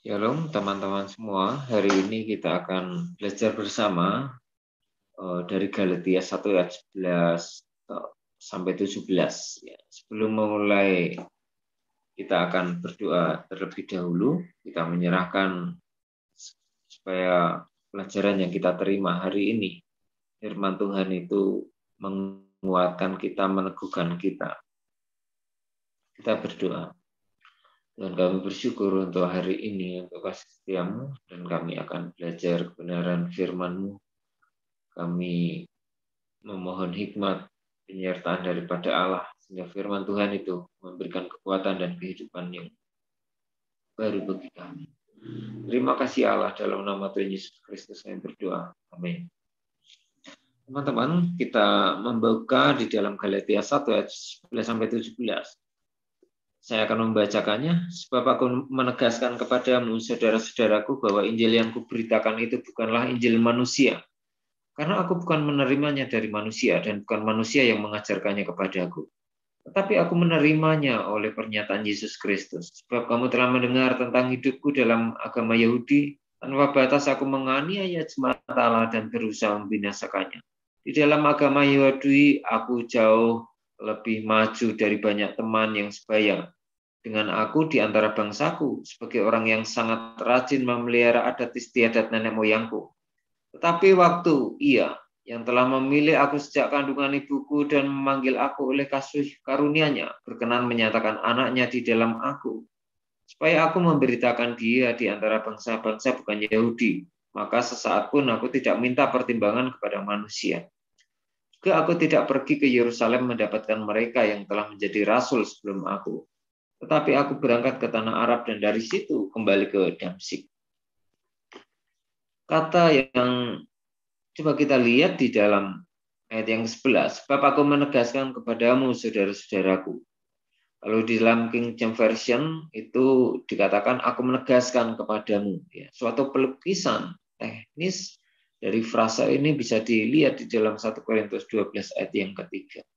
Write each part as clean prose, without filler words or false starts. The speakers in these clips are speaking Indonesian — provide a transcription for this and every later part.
Shalom teman-teman semua. Hari ini kita akan belajar bersama dari Galatia 1 ayat 11 sampai 17. Ya, sebelum memulai kita akan berdoa terlebih dahulu. Kita menyerahkan supaya pelajaran yang kita terima hari ini, firman Tuhan itu menguatkan kita, meneguhkan kita. Kita berdoa. Dan kami bersyukur untuk hari ini, untuk kasih setiamu, dan kami akan belajar kebenaran firman-Mu. Kami memohon hikmat, penyertaan daripada Allah, sehingga firman Tuhan itu memberikan kekuatan dan kehidupan yang baru bagi kami. Terima kasih Allah, dalam nama Tuhan Yesus Kristus kami berdoa. Amin. Teman-teman, kita membuka di dalam Galatia 1 ayat 11 sampai 17. Saya akan membacakannya, sebab aku menegaskan kepadamu, saudara-saudaraku, bahwa Injil yang kuberitakan itu bukanlah Injil manusia. Karena aku bukan menerimanya dari manusia, dan bukan manusia yang mengajarkannya kepadaku. Tetapi aku menerimanya oleh pernyataan Yesus Kristus. Sebab kamu telah mendengar tentang hidupku dalam agama Yahudi, tanpa batas aku menganiaya jemaat Allah dan berusaha membinasakannya. Di dalam agama Yahudi, aku jauh lebih maju dari banyak teman yang sebaya dengan aku di antara bangsaku, sebagai orang yang sangat rajin memelihara adat istiadat nenek moyangku. Tetapi waktu Ia yang telah memilih aku sejak kandungan ibuku dan memanggil aku oleh kasih karunia-Nya, berkenan menyatakan anaknya di dalam aku, supaya aku memberitakan Dia di antara bangsa-bangsa bukan Yahudi, maka sesaat pun aku tidak minta pertimbangan kepada manusia. Juga aku tidak pergi ke Yerusalem mendapatkan mereka yang telah menjadi rasul sebelum aku. Tetapi aku berangkat ke tanah Arab dan dari situ kembali ke Damsyik. Kata yang coba kita lihat di dalam ayat yang 11. Sebab aku menegaskan kepadamu, saudara-saudaraku. Kalau di dalam King James Version itu dikatakan aku menegaskan kepadamu. Ya, suatu pelukisan teknis dari frasa ini bisa dilihat di dalam 1 Korintus 12 ayat yang ketiga.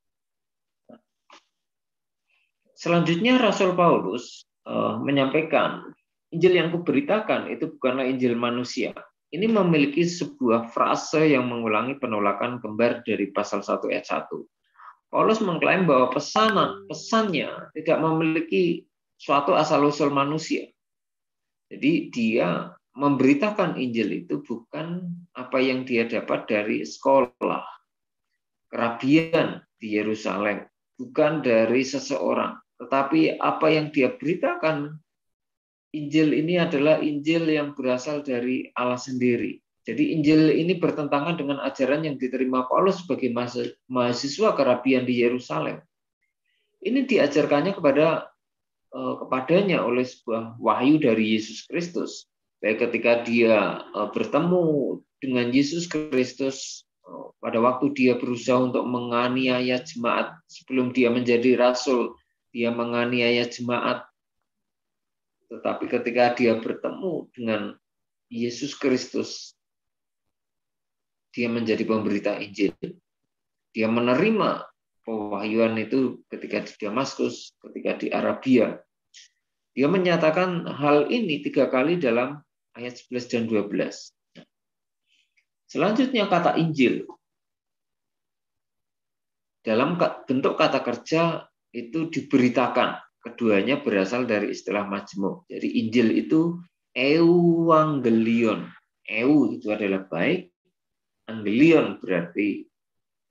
Selanjutnya Rasul Paulus menyampaikan Injil yang kuberitakan itu bukanlah Injil manusia. Ini memiliki sebuah frase yang mengulangi penolakan kembar dari pasal 1 ayat 1. Paulus mengklaim bahwa pesannya tidak memiliki suatu asal-usul manusia. Jadi dia memberitakan Injil itu bukan apa yang dia dapat dari sekolah, kerabian di Yerusalem, bukan dari seseorang. Tetapi apa yang dia beritakan, Injil ini adalah Injil yang berasal dari Allah sendiri. Jadi Injil ini bertentangan dengan ajaran yang diterima Paulus sebagai mahasiswa kerabian di Yerusalem. Ini diajarkannya kepadanya oleh sebuah wahyu dari Yesus Kristus. Baik ketika dia bertemu dengan Yesus Kristus pada waktu dia berusaha untuk menganiaya jemaat sebelum dia menjadi rasul, dia menganiaya jemaat. Tetapi ketika dia bertemu dengan Yesus Kristus, dia menjadi pemberita Injil. Dia menerima pewahyuan itu ketika di Damaskus, ketika di Arabia. Dia menyatakan hal ini 3 kali dalam ayat 11 dan 12. Selanjutnya kata Injil. Dalam bentuk kata kerja itu diberitakan. Keduanya berasal dari istilah majmuk. Jadi Injil itu euangelion. Eu itu adalah baik. Angelion berarti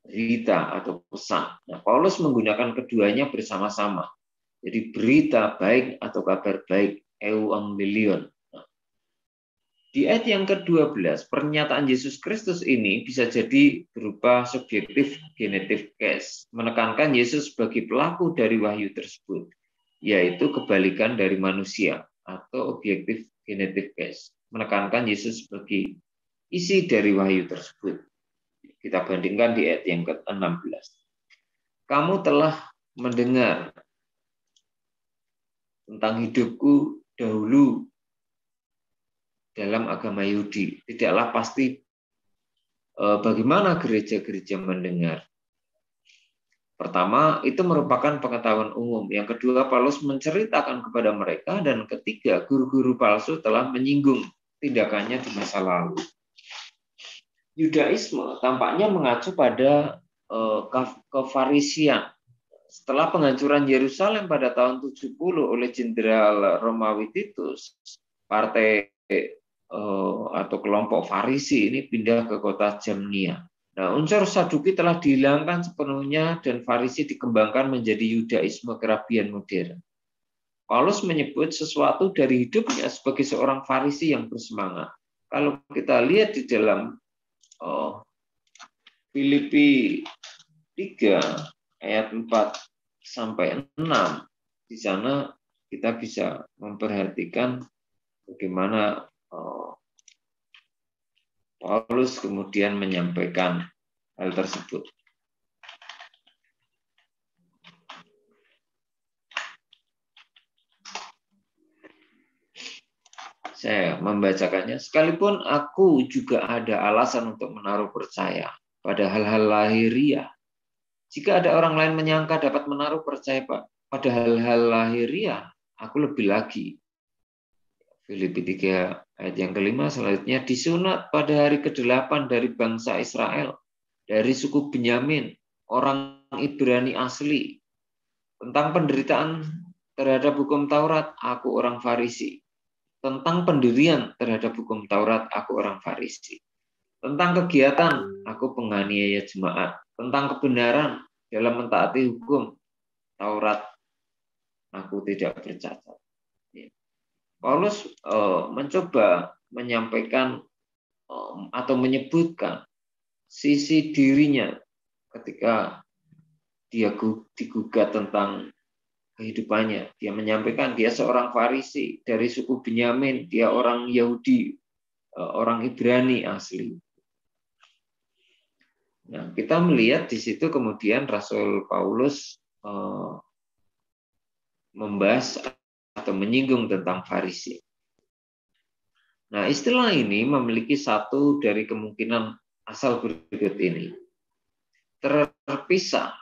berita atau pesan. Nah, Paulus menggunakan keduanya bersama-sama. Jadi berita baik atau kabar baik, euangelion. Nah, di ayat yang ke-12, pernyataan Yesus Kristus ini bisa jadi berupa subjektif genetif case, menekankan Yesus sebagai pelaku dari wahyu tersebut, yaitu kebalikan dari manusia, atau objektif genetif case, menekankan Yesus sebagai isi dari wahyu tersebut. Kita bandingkan di ayat yang ke-16. Kamu telah mendengar tentang hidupku dahulu dalam agama Yahudi. Tidaklah pasti bagaimana gereja-gereja mendengar. Pertama, itu merupakan pengetahuan umum. Yang kedua, Paulus menceritakan kepada mereka. Dan ketiga, guru-guru palsu telah menyinggung tindakannya di masa lalu. Yudaisme tampaknya mengacu pada kefarisian. Setelah penghancuran Yerusalem pada tahun 70 oleh Jenderal Romawi Titus, partai atau kelompok Farisi ini pindah ke kota Jamnia. Nah, unsur Saduki telah dihilangkan sepenuhnya dan Farisi dikembangkan menjadi Yudaisme kerabian modern. Paulus menyebut sesuatu dari hidupnya sebagai seorang Farisi yang bersemangat. Kalau kita lihat di dalam Filipi 3 ayat 4 sampai 6, di sana kita bisa memperhatikan bagaimana Paulus kemudian menyampaikan hal tersebut. Saya membacakannya. Sekalipun aku juga ada alasan untuk menaruh percaya pada hal-hal lahiriah. Jika ada orang lain menyangka dapat menaruh percaya pada hal-hal lahiriah, aku lebih lagi. Filipi 3 ayat yang kelima, selanjutnya disunat pada hari ke-8 dari bangsa Israel, dari suku Benyamin, orang Ibrani asli. Tentang penderitaan terhadap hukum Taurat, aku orang Farisi. Tentang pendirian terhadap hukum Taurat, aku orang Farisi. Tentang kegiatan, aku penganiaya jemaat. Tentang kebenaran dalam mentaati hukum Taurat, aku tidak bercacat. Paulus mencoba menyampaikan atau menyebutkan sisi dirinya ketika dia digugat tentang kehidupannya. Dia menyampaikan dia seorang Farisi dari suku Benyamin, dia orang Yahudi, orang Ibrani asli. Nah, kita melihat di situ kemudian Rasul Paulus membahas atau menyinggung tentang Farisi. Nah, istilah ini memiliki satu dari kemungkinan asal berikut ini. Terpisah,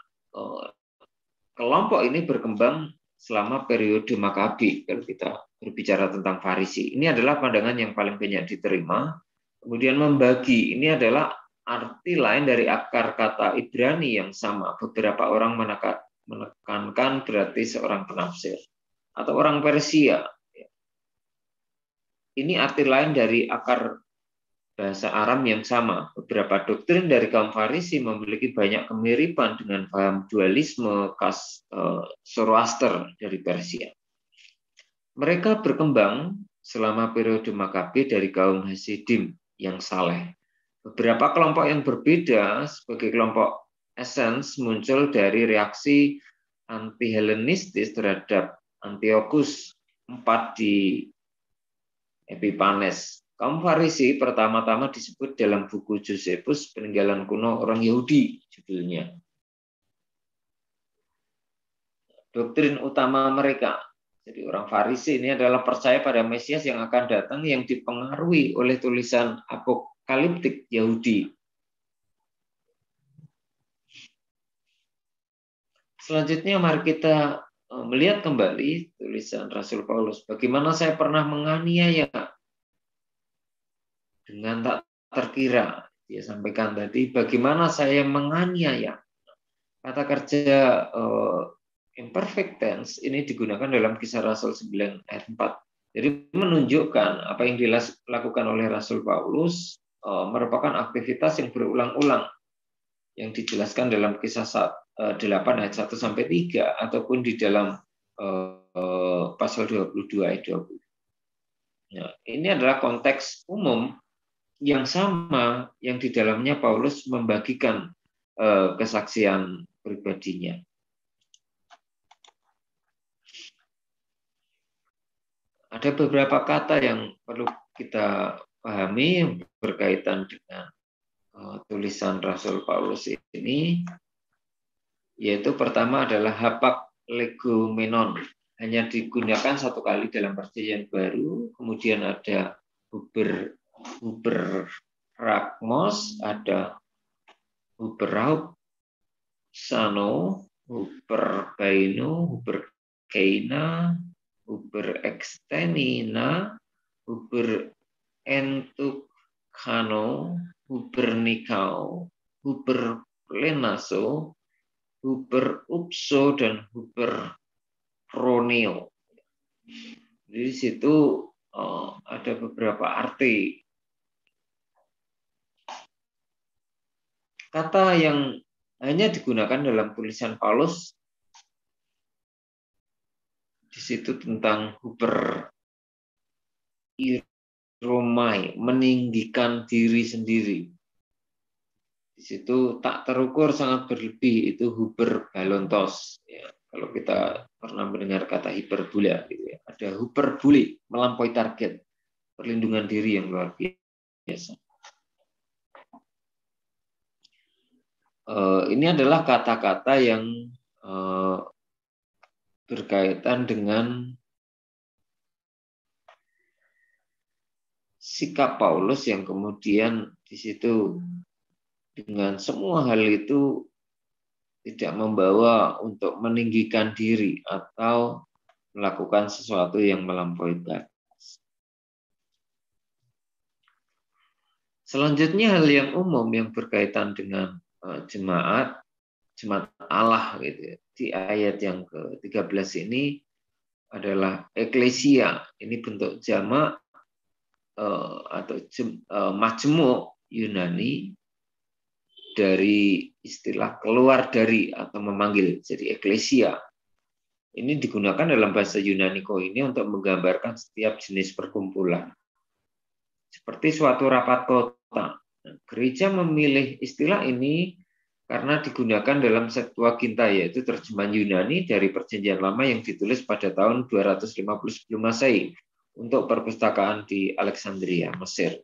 kelompok ini berkembang selama periode Makabi. Kalau kita berbicara tentang Farisi, ini adalah pandangan yang paling banyak diterima. Kemudian membagi, ini adalah arti lain dari akar kata Ibrani yang sama. Beberapa orang menekankan berarti seorang penafsir atau orang Persia. Ini arti lain dari akar bahasa Aram yang sama. Beberapa doktrin dari kaum Farisi memiliki banyak kemiripan dengan paham dualisme khas Zoroaster dari Persia. Mereka berkembang selama periode Makabe dari kaum Hasidim yang saleh. Beberapa kelompok yang berbeda sebagai kelompok Essens muncul dari reaksi anti-Helenistis terhadap Antiochus IV di Epiphanes. Kaum Farisi pertama-tama disebut dalam buku Josephus Peninggalan Kuno Orang Yahudi judulnya. Doktrin utama mereka. Jadi orang Farisi ini adalah percaya pada Mesias yang akan datang yang dipengaruhi oleh tulisan apokaliptik Yahudi. Selanjutnya mari kita melihat kembali tulisan Rasul Paulus. Bagaimana saya pernah menganiaya dengan tak terkira. Dia sampaikan tadi bagaimana saya menganiaya. Kata kerja imperfect tense ini digunakan dalam Kisah Rasul 9 ayat 4. Jadi menunjukkan apa yang dilakukan oleh Rasul Paulus merupakan aktivitas yang berulang-ulang yang dijelaskan dalam Kisah 8 ayat 1 sampai 3 ataupun di dalam pasal 22 ayat 20. Nah, ini adalah konteks umum yang sama yang di dalamnya Paulus membagikan kesaksian pribadinya. Ada beberapa kata yang perlu kita pahami yang berkaitan dengan tulisan Rasul Paulus ini, yaitu pertama adalah hapak legomenon, hanya digunakan satu kali dalam Perjanjian Baru. Kemudian ada huberragmos, ada huberaup sano, Huber baino, Huber keina, Huber extenina, Huber entukano, Huber nikao, Huber plenaso, Huber upso, dan Huber proneo. Di situ ada beberapa arti. Kata yang hanya digunakan dalam tulisan Paulus di situ tentang Huber iromai, meninggikan diri sendiri. Di situ tak terukur sangat berlebih, itu Huber balontos. Ya, kalau kita pernah mendengar kata hiperbola, gitu ya. Ada hyperbole, melampaui target, perlindungan diri yang luar biasa. Ini adalah kata-kata yang berkaitan dengan sikap Paulus yang kemudian di situ dengan semua hal itu tidak membawa untuk meninggikan diri atau melakukan sesuatu yang melampaui batas. Selanjutnya hal yang umum yang berkaitan dengan jemaat Allah gitu ya. Di ayat yang ke-13 ini adalah eklesia. Ini bentuk jamak atau majmuk Yunani dari istilah keluar dari atau memanggil. Jadi eklesia. Ini digunakan dalam bahasa Yunani Koine untuk menggambarkan setiap jenis perkumpulan. Seperti suatu rapat kota. Nah, gereja memilih istilah ini karena digunakan dalam Septuaginta, yaitu terjemahan Yunani dari Perjanjian Lama yang ditulis pada tahun 250 sebelum Masehi untuk perpustakaan di Alexandria, Mesir.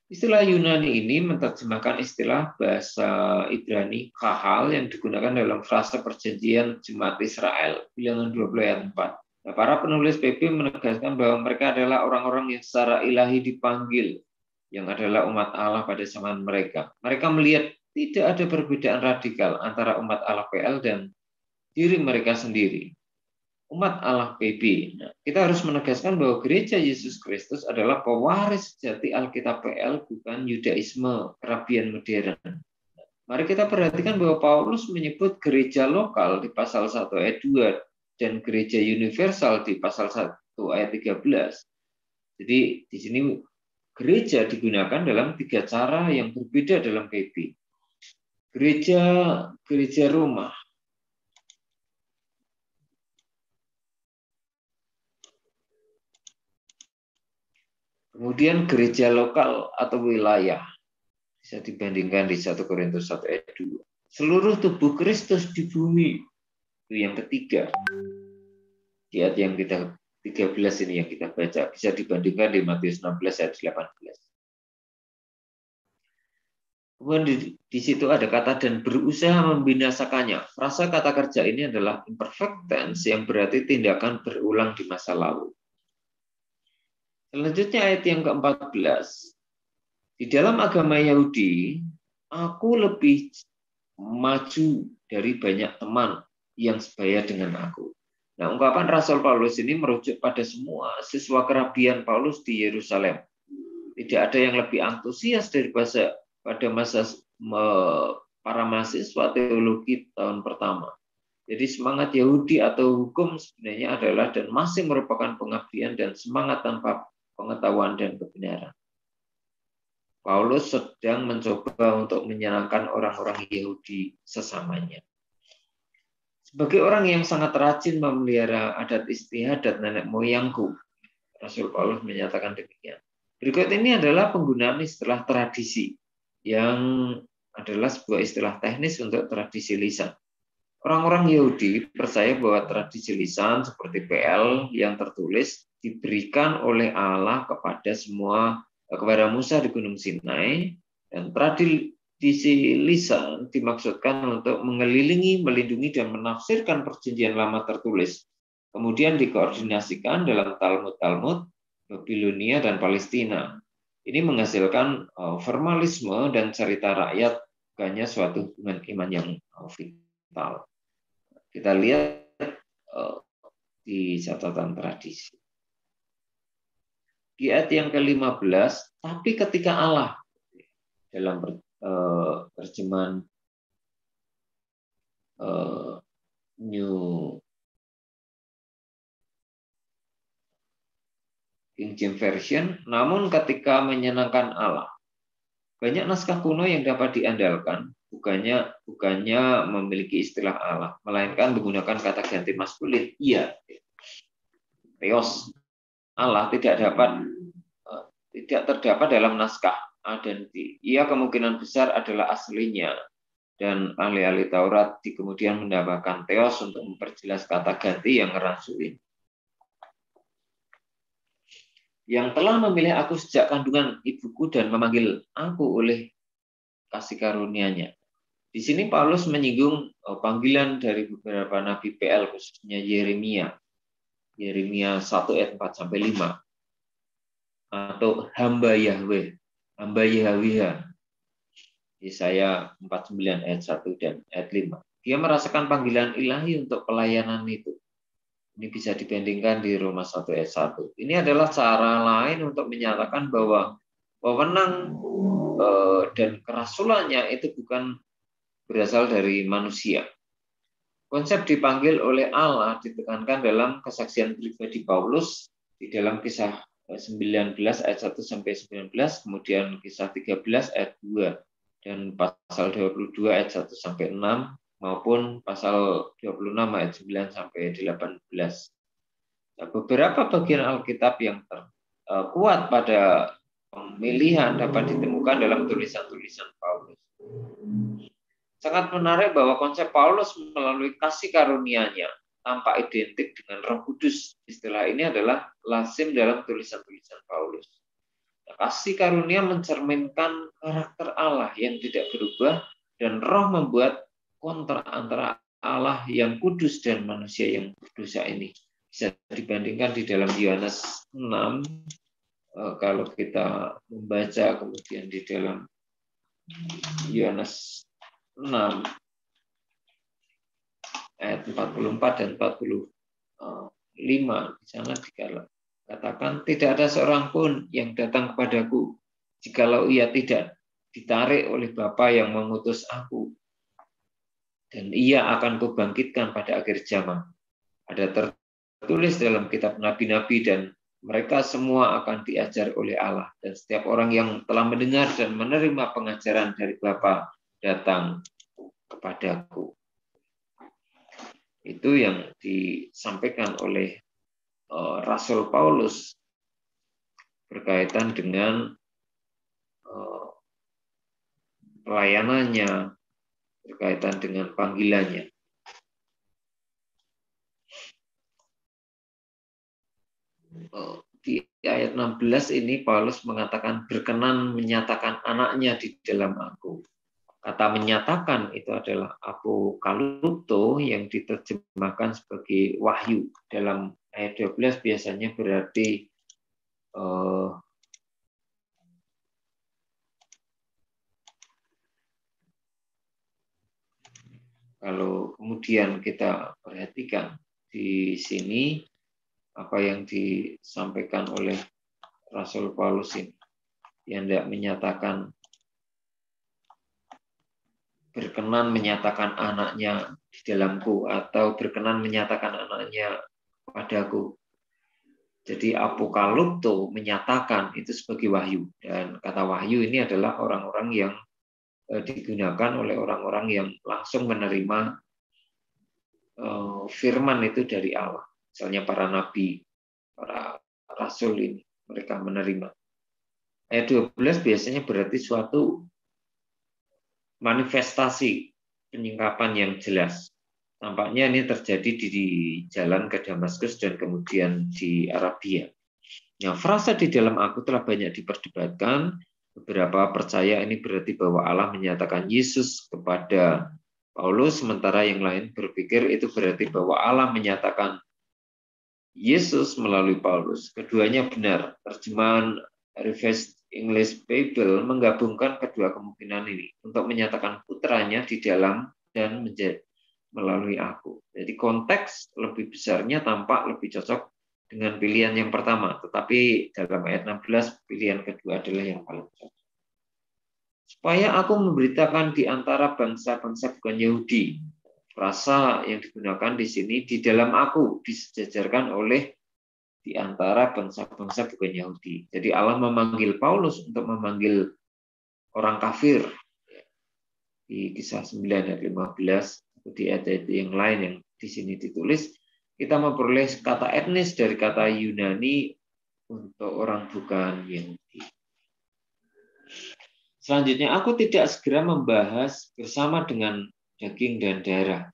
Istilah Yunani ini menerjemahkan istilah bahasa Ibrani kahal yang digunakan dalam frase perjanjian jemaat Israel, bilangan 20 ayat 4. Nah, para penulis PP menegaskan bahwa mereka adalah orang-orang yang secara ilahi dipanggil, yang adalah umat Allah pada zaman mereka. Mereka melihat tidak ada perbedaan radikal antara umat Allah PL dan diri mereka sendiri, umat Allah PB. Nah, kita harus menegaskan bahwa gereja Yesus Kristus adalah pewaris sejati Alkitab PL, bukan Yudaisme kerabian modern. Mari kita perhatikan bahwa Paulus menyebut gereja lokal di pasal 1 ayat 2 dan gereja universal di pasal 1 ayat 13. Jadi di sini gereja digunakan dalam 3 cara yang berbeda dalam PB. Gereja rumah. Kemudian gereja lokal atau wilayah. Bisa dibandingkan di 1 Korintus 1 ayat 2. Seluruh tubuh Kristus di bumi. Itu yang ketiga. Di ayat yang kita 13 ini yang kita baca. Bisa dibandingkan di Matius 16 ayat 18. Kemudian di situ ada kata dan berusaha membinasakannya. Frasa kata kerja ini adalah imperfect tense yang berarti tindakan berulang di masa lalu. Selanjutnya ayat yang ke-14. Di dalam agama Yahudi, aku lebih maju dari banyak teman yang sebaya dengan aku. Nah, ungkapan Rasul Paulus ini merujuk pada semua siswa kerabian Paulus di Yerusalem. Tidak ada yang lebih antusias daripada pada masa para mahasiswa teologi tahun pertama. Jadi semangat Yahudi atau hukum sebenarnya adalah dan masih merupakan pengabdian dan semangat tanpa pengetahuan dan kebenaran. Paulus sedang mencoba untuk menyenangkan orang-orang Yahudi sesamanya. Sebagai orang yang sangat rajin memelihara adat istiadat nenek moyangku, Rasul Paulus menyatakan demikian. Berikut ini adalah penggunaan istilah tradisi, yang adalah sebuah istilah teknis untuk tradisi lisan. Orang-orang Yahudi percaya bahwa tradisi lisan seperti PL yang tertulis diberikan oleh Allah kepada Musa di Gunung Sinai, dan tradisi lisan dimaksudkan untuk mengelilingi, melindungi, dan menafsirkan perjanjian lama tertulis. Kemudian dikoordinasikan dalam Talmud Babilonia dan Palestina. Ini menghasilkan formalisme dan cerita rakyat, bukannya suatu hubungan iman yang vital. Kita lihat di catatan tradisi. Di ayat yang ke-15, tapi ketika Allah, dalam terjemahan New King James Version, namun ketika menyenangkan Allah. Banyak naskah kuno yang dapat diandalkan, bukannya memiliki istilah Allah, melainkan menggunakan kata ganti maskulin. Iya, Theos, Allah tidak terdapat dalam naskah Adenti. Ia kemungkinan besar adalah aslinya, dan ahli-ahli Taurat kemudian mendapatkan Theos untuk memperjelas kata ganti yang ngerasuin. Yang telah memilih aku sejak kandungan ibuku dan memanggil aku oleh kasih karunia-Nya. Di sini Paulus menyinggung panggilan dari beberapa nabi PL, khususnya Yeremia 1 ayat 4-5, atau hamba Yahweh, hamba Yahweh, Yesaya 49 ayat 1 dan ayat 5. Dia merasakan panggilan ilahi untuk pelayanan itu. Ini bisa dibandingkan di Roma 1 ayat 1. Ini adalah cara lain untuk menyatakan bahwa wewenang dan kerasulannya itu bukan berasal dari manusia. Konsep dipanggil oleh Allah ditekankan dalam kesaksian pribadi Paulus di dalam kisah 19 ayat 1-19, kemudian kisah 13 ayat 2, dan pasal 22 ayat 1-6, maupun pasal 26 ayat 9-18. Nah, beberapa bagian Alkitab yang kuat pada pemilihan dapat ditemukan dalam tulisan-tulisan Paulus. Sangat menarik bahwa konsep Paulus melalui kasih karunia-Nya tampak identik dengan Roh Kudus. Istilah ini adalah lazim dalam tulisan-tulisan Paulus. Nah, kasih karunia mencerminkan karakter Allah yang tidak berubah, dan Roh membuat kontra antara Allah yang kudus dan manusia yang berdosa ini. Bisa dibandingkan di dalam Yohanes 6, kalau kita membaca kemudian di dalam Yohanes 6 ayat 44 dan 45, di sana dikatakan, tidak ada seorang pun yang datang kepadaku jikalau ia tidak ditarik oleh Bapa yang mengutus aku, dan ia akan kubangkitkan pada akhir zaman. Ada tertulis dalam kitab nabi-nabi, dan mereka semua akan diajar oleh Allah, dan setiap orang yang telah mendengar dan menerima pengajaran dari Bapa datang kepadaku. Itu yang disampaikan oleh Rasul Paulus berkaitan dengan pelayanannya, berkaitan dengan panggilannya. Di ayat 16 ini Paulus mengatakan berkenan menyatakan anaknya di dalam aku. Kata menyatakan itu adalah apokalupto yang diterjemahkan sebagai wahyu. Dalam ayat 12 biasanya berarti kalau kemudian kita perhatikan di sini apa yang disampaikan oleh Rasul Paulus ini, yang tidak menyatakan berkenan menyatakan anaknya di dalamku, atau berkenan menyatakan anaknya padaku. Jadi apokalupto menyatakan itu sebagai wahyu, dan kata wahyu ini adalah orang-orang yang digunakan oleh orang-orang yang langsung menerima firman itu dari Allah. Misalnya para nabi, para rasul ini, mereka menerima. Ayat 12 biasanya berarti suatu manifestasi penyingkapan yang jelas. Tampaknya ini terjadi di jalan ke Damaskus dan kemudian di Arabia. Nah, frasa di dalam aku telah banyak diperdebatkan. Beberapa percaya ini berarti bahwa Allah menyatakan Yesus kepada Paulus, sementara yang lain berpikir itu berarti bahwa Allah menyatakan Yesus melalui Paulus. Keduanya benar. Terjemahan Revised English Bible menggabungkan kedua kemungkinan ini untuk menyatakan putranya di dalam dan melalui aku. Jadi konteks lebih besarnya tampak lebih cocok dengan pilihan yang pertama, tetapi dalam ayat 16 pilihan kedua adalah yang paling cocok. Supaya aku memberitakan di antara bangsa-bangsa bukan Yahudi. Frasa yang digunakan di sini di dalam aku disejajarkan oleh di antara bangsa-bangsa bukan Yahudi. Jadi Allah memanggil Paulus untuk memanggil orang kafir di kisah 9 ayat 15 atau di ayat yang lain yang di sini ditulis, kita memperoleh kata etnis dari kata Yunani untuk orang bukan Yahudi. Selanjutnya, aku tidak segera membahas bersama dengan daging dan darah.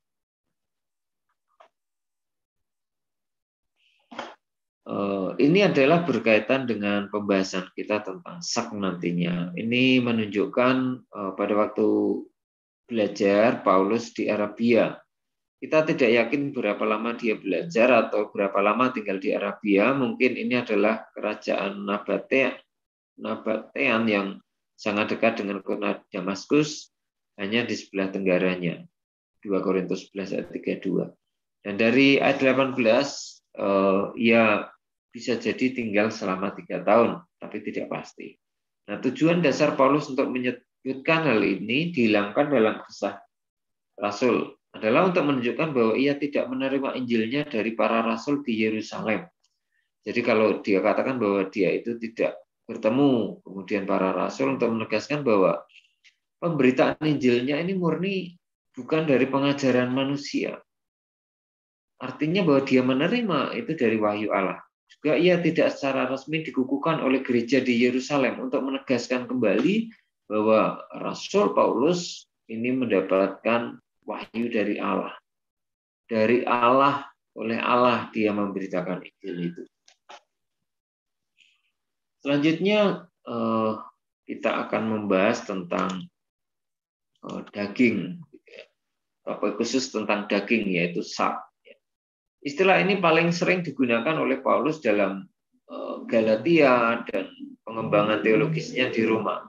Ini adalah berkaitan dengan pembahasan kita tentang sak nantinya. Ini menunjukkan pada waktu belajar Paulus di Arabia. Kita tidak yakin berapa lama dia belajar atau berapa lama tinggal di Arabia. Mungkin ini adalah kerajaan Nabatean yang sangat dekat dengan kota Damaskus, hanya di sebelah tenggaranya. 2 Korintus 11 ayat 32. Dan dari ayat 18, ia bisa jadi tinggal selama 3 tahun, tapi tidak pasti. Nah, tujuan dasar Paulus untuk menyebutkan hal ini dihilangkan dalam kisah Rasul adalah untuk menunjukkan bahwa ia tidak menerima Injilnya dari para rasul di Yerusalem. Jadi kalau dia katakan bahwa dia itu tidak bertemu kemudian para rasul, untuk menegaskan bahwa pemberitaan Injilnya ini murni bukan dari pengajaran manusia. Artinya bahwa dia menerima itu dari wahyu Allah. Juga ia tidak secara resmi dikukuhkan oleh gereja di Yerusalem untuk menegaskan kembali bahwa Rasul Paulus ini mendapatkan wahyu dari Allah. Dari Allah, oleh Allah dia memberitakan Injil itu. Selanjutnya kita akan membahas tentang daging, topik khusus tentang daging yaitu sak. Istilah ini paling sering digunakan oleh Paulus dalam Galatia dan pengembangan teologisnya di Roma.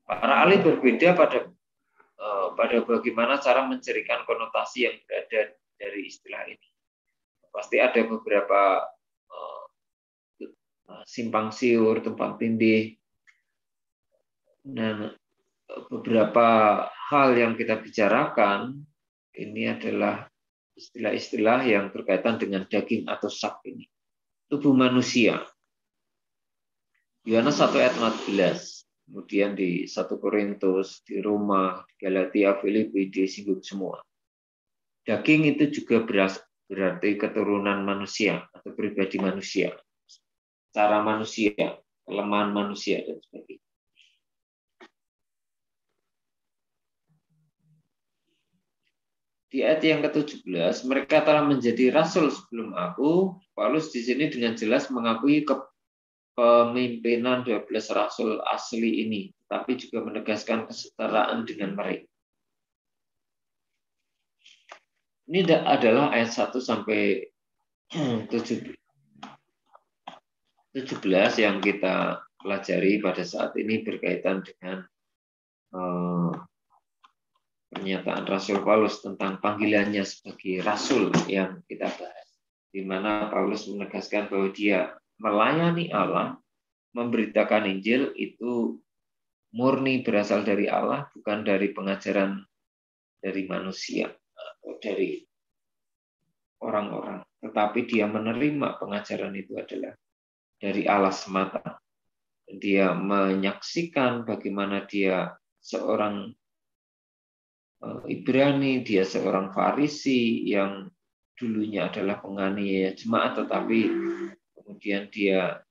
Para ahli berbeda pada bagaimana cara mencirikan konotasi yang berada dari istilah ini. Pasti ada beberapa simpang siur, tumpang tindih. Nah, beberapa hal yang kita bicarakan ini adalah istilah-istilah yang berkaitan dengan daging atau sak ini. Tubuh manusia. Yohanes 1 ayat 14. Kemudian di 1 Korintus, di Roma, di Galatia, Filipi, disinggung semua. Daging itu juga berarti keturunan manusia atau pribadi manusia. Cara manusia, kelemahan manusia, dan sebagainya. Di ayat yang ke-17, mereka telah menjadi rasul sebelum aku. Paulus di sini dengan jelas mengakui kepemimpinan 12 rasul asli ini, tapi juga menegaskan kesetaraan dengan mereka. Ini adalah ayat 1 sampai 17 yang kita pelajari pada saat ini berkaitan dengan pernyataan Rasul Paulus tentang panggilannya sebagai rasul yang kita bahas, di mana Paulus menegaskan bahwa dia melayani Allah, memberitakan Injil itu murni berasal dari Allah, bukan dari pengajaran dari manusia atau dari orang-orang, tetapi dia menerima pengajaran itu adalah dari Allah semata. Dia menyaksikan bagaimana dia seorang Ibrani, dia seorang Farisi yang dulunya adalah penganiaya jemaat, tetapi kemudian dia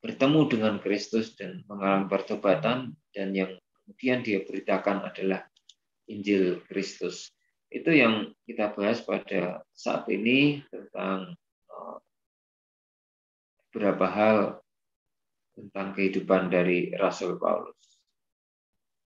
bertemu dengan Kristus dan mengalami pertobatan, dan yang kemudian dia beritakan adalah Injil Kristus. Itu yang kita bahas pada saat ini tentang beberapa hal tentang kehidupan dari Rasul Paulus.